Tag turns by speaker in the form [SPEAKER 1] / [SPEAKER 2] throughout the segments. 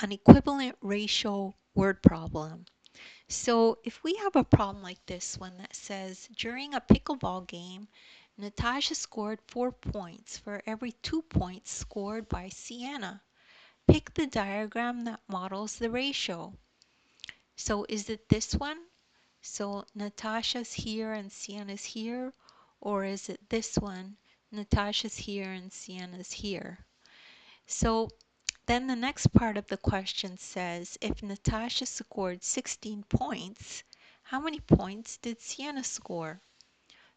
[SPEAKER 1] an equivalent ratio word problem. So if we have a problem like this one that says, during a pickleball game, Natasha scored 4 points for every 2 points scored by Sienna. Pick the diagram that models the ratio. So is it this one? So Natasha's here and Sienna's here, or is it this one? Natasha's here and Sienna's here. So then the next part of the question says, if Natasha scored 16 points, how many points did Sienna score?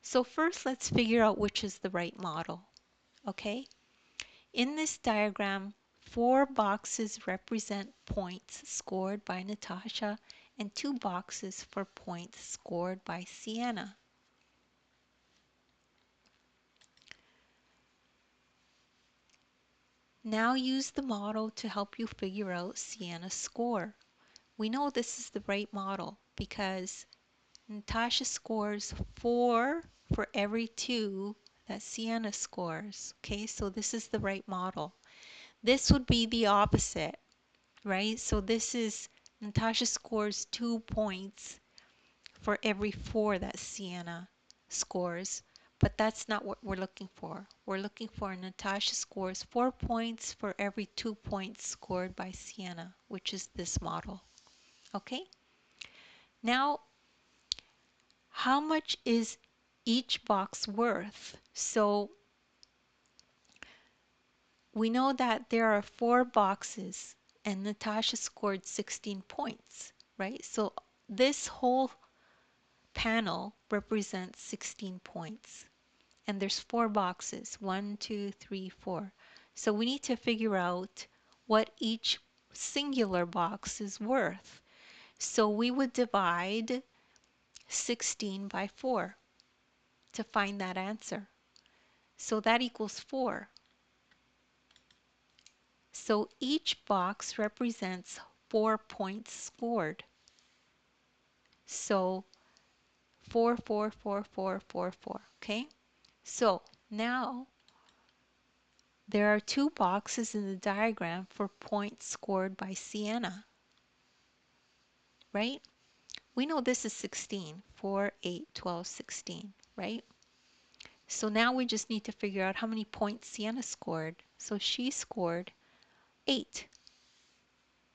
[SPEAKER 1] So first let's figure out which is the right model, okay? In this diagram, 4 boxes represent points scored by Natasha and 2 boxes for points scored by Sienna. Now use the model to help you figure out Sienna's score. We know this is the right model because Natasha scores 4 for every 2 that Sienna scores. Okay, so this is the right model. This would be the opposite, right? So this is Natasha scores 2 points for every 4 that Sienna scores, but that's not what we're looking for. We're looking for Natasha scores 4 points for every 2 points scored by Sienna, which is this model. Okay? Now, how much is each box worth? So we know that there are 4 boxes and Natasha scored 16 points, right? So this whole panel represents 16 points. And there's 4 boxes, 1, 2, 3, 4. So we need to figure out what each singular box is worth. So we would divide 16 by 4 to find that answer. So that equals 4. So each box represents 4 points scored. So 4, 4, 4, 4, 4, 4. Okay? So now there are 2 boxes in the diagram for points scored by Sienna, right? We know this is 16, 4, 8, 12, 16, right? So now we just need to figure out how many points Sienna scored. So she scored 8.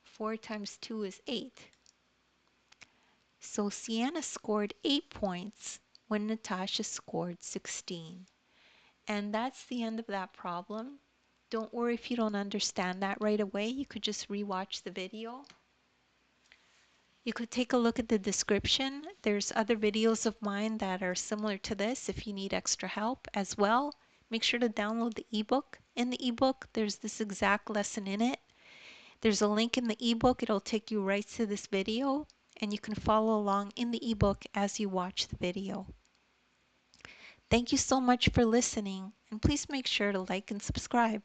[SPEAKER 1] 4 times 2 is 8. So Sienna scored 8 points when Natasha scored 16. And that's the end of that problem. Don't worry if you don't understand that right away. You could just rewatch the video. You could take a look at the description. There's other videos of mine that are similar to this if you need extra help as well. Make sure to download the ebook. In the ebook, there's this exact lesson in it. There's a link in the ebook. It'll take you right to this video, and you can follow along in the ebook as you watch the video. Thank you so much for listening, and please make sure to like and subscribe.